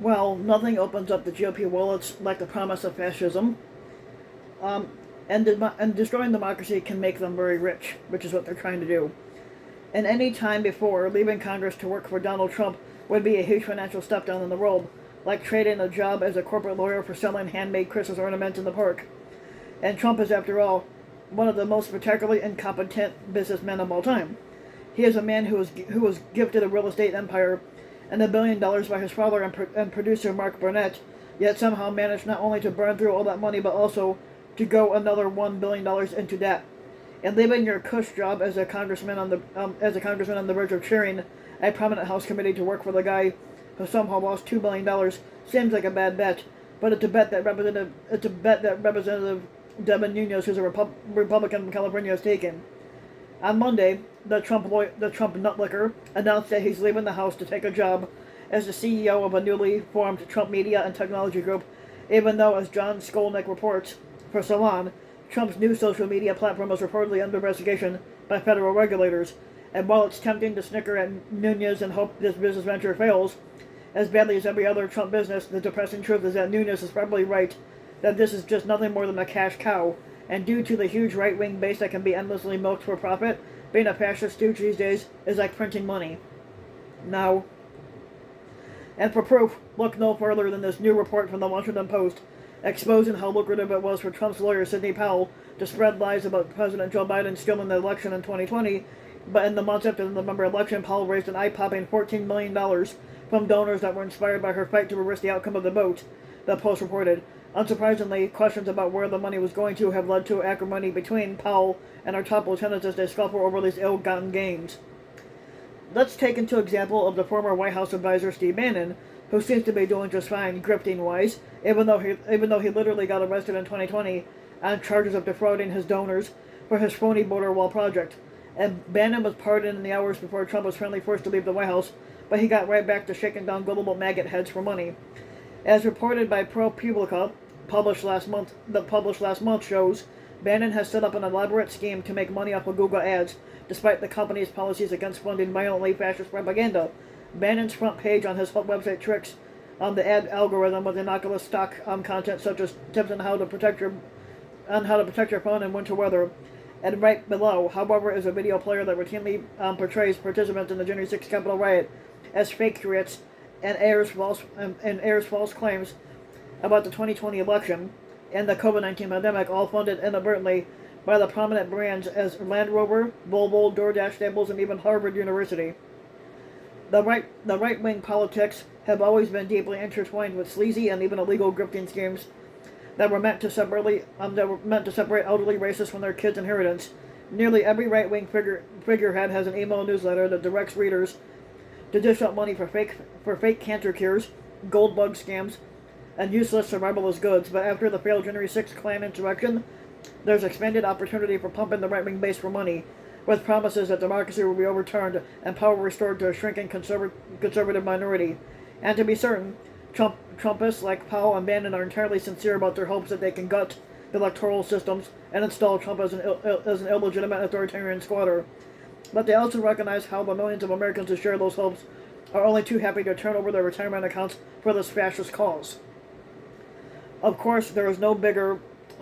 Well, nothing opens up the GOP wallets like the promise of fascism. Um, and destroying democracy can make them very rich, which is what they're trying to do. And any time before, leaving Congress to work for Donald Trump would be a huge financial step down in the world, like trading a job as a corporate lawyer for selling handmade Christmas ornaments in the park. And Trump is, after all, one of the most spectacularly incompetent businessmen of all time. He is a man who was gifted a real estate empire and $1 billion by his father and producer Mark Burnett, yet somehow managed not only to burn through all that money but also to go another $1 billion into debt. And leaving your cush job as a congressman on the verge of chairing a prominent House committee to work for the guy who somehow lost $2 billion seems like a bad bet. But it's a bet that Representative Devin Nunes, who's a Republican from California, has taken. On Monday, the Trump nutlicker announced that he's leaving the House to take a job as the CEO of a newly formed Trump Media and Technology Group, even though, as John Skolnick reports for Salon, Trump's new social media platform was reportedly under investigation by federal regulators. And while it's tempting to snicker at Nunes and hope this business venture fails, as badly as every other Trump business, the depressing truth is that Nunes is probably right that this is just nothing more than a cash cow, and due to the huge right-wing base that can be endlessly milked for profit, being a fascist stooge these days is like printing money. Now, and for proof, look no further than this new report from the Washington Post exposing how lucrative it was for Trump's lawyer Sidney Powell to spread lies about President Joe Biden stealing the election in 2020. But in the months after the November election, Powell raised an eye-popping $14 million from donors that were inspired by her fight to reverse the outcome of the vote, the Post reported. Unsurprisingly, questions about where the money was going to have led to acrimony between Powell and our top lieutenants as they scuffle over these ill-gotten gains. Let's take into example of the former White House advisor Steve Bannon, who seems to be doing just fine grifting-wise, even though he literally got arrested in 2020 on charges of defrauding his donors for his phony border wall project. And Bannon was pardoned in the hours before Trump was finally forced to leave the White House, but he got right back to shaking down gullible maggot heads for money. As reported by ProPublica, published last month shows, Bannon has set up an elaborate scheme to make money off of Google ads, despite the company's policies against funding violently fascist propaganda. Bannon's front page on his website tricks on the ad algorithm with innocuous stock content such as tips on how to protect your phone in winter weather. And right below, however, is a video player that routinely portrays participants in the January 6th Capitol riot as fake patriots and airs false claims about the 2020 election and the COVID-19 pandemic, all funded inadvertently by the prominent brands as Land Rover, Volvo, DoorDash Staples, and even Harvard University. The right-wing politics have always been deeply intertwined with sleazy and even illegal grifting schemes that were meant to separate elderly racists from their kids' inheritance. Nearly every right-wing figurehead has an email newsletter that directs readers to dish out money for fake cancer cures, gold bug scams, and useless survivalist goods. But after the failed January 6th Klan insurrection, there's expanded opportunity for pumping the right-wing base for money, with promises that democracy will be overturned and power restored to a shrinking conservative minority. And to be certain, Trumpists like Powell and Bannon are entirely sincere about their hopes that they can gut the electoral systems and install Trump as an illegitimate authoritarian squatter. But they also recognize how the millions of Americans who share those hopes are only too happy to turn over their retirement accounts for this fascist cause. Of course, there is no bigger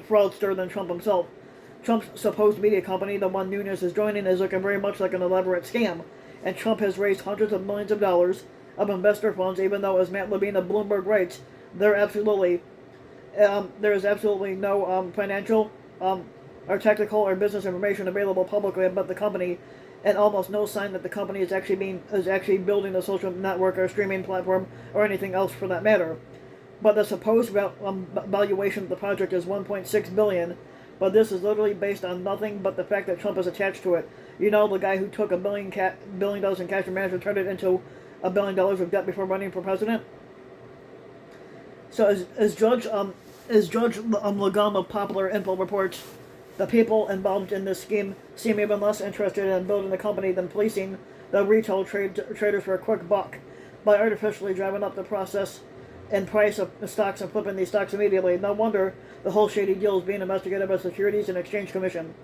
fraudster than Trump himself. Trump's supposed media company, the one Nunes is joining, is looking very much like an elaborate scam, and Trump has raised hundreds of millions of dollars of investor funds, even though, as Matt Levine of Bloomberg writes, there is absolutely no financial, or technical, or business information available publicly about the company, and almost no sign that the company is actually building a social network or streaming platform or anything else for that matter. But the supposed valuation of the project is $1.6 billion, but this is literally based on nothing but the fact that Trump is attached to it. You know, the guy who took $1 billion in cash and managed to turn it into $1 billion of debt before running for president. So as Judge Lagum of Popular Info reports, the people involved in this scheme seem even less interested in building the company than policing the retail traders for a quick buck by artificially driving up the process and price of stocks and flipping these stocks immediately. No wonder the whole shady deal is being investigated by the Securities and Exchange Commission.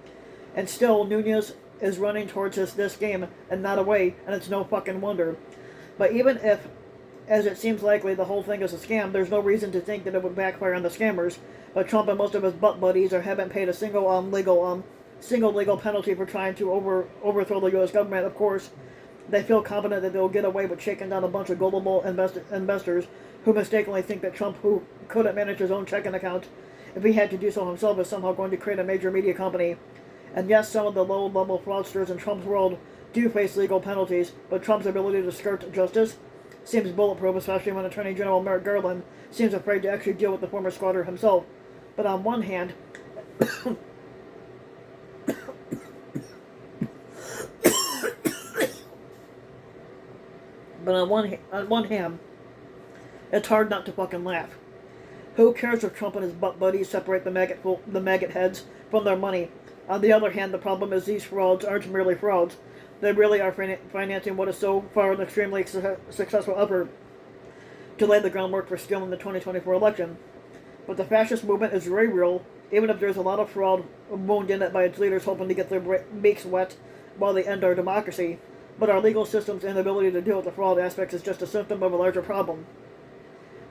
And still, Nunes is running towards this game and not away, and it's no fucking wonder. But even if As it seems likely the whole thing is a scam, there's no reason to think that it would backfire on the scammers. But Trump and most of his butt buddies haven't paid a single legal penalty for trying to overthrow the U.S. government. Of course, they feel confident that they'll get away with shaking down a bunch of gullible investors who mistakenly think that Trump, who couldn't manage his own checking account if he had to do so himself, is somehow going to create a major media company. And yes, some of the low-level fraudsters in Trump's world do face legal penalties, but Trump's ability to skirt justice seems bulletproof, especially when Attorney General Merrick Garland seems afraid to actually deal with the former squatter himself. But on one hand, on one hand, it's hard not to fucking laugh. Who cares if Trump and his butt buddies separate the maggot heads from their money? On the other hand, the problem is these frauds aren't merely frauds. They really are financing what is so far an extremely successful effort to lay the groundwork for stealing the 2024 election. But the fascist movement is very real, even if there's a lot of fraud wound in it by its leaders hoping to get their beaks wet while they end our democracy. But our legal system's inability to deal with the fraud aspects is just a symptom of a larger problem,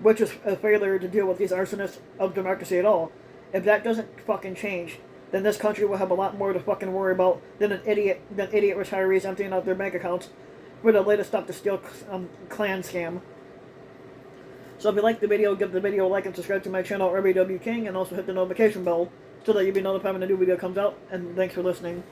which is a failure to deal with these arsonists of democracy at all. If that doesn't fucking change, then this country will have a lot more to fucking worry about than idiot retirees emptying out their bank accounts for the latest Stop the Steal Klan scam. So if you like the video, give the video a like and subscribe to my channel, RBW King, and also hit the notification bell so that you'll be notified when a new video comes out. And thanks for listening.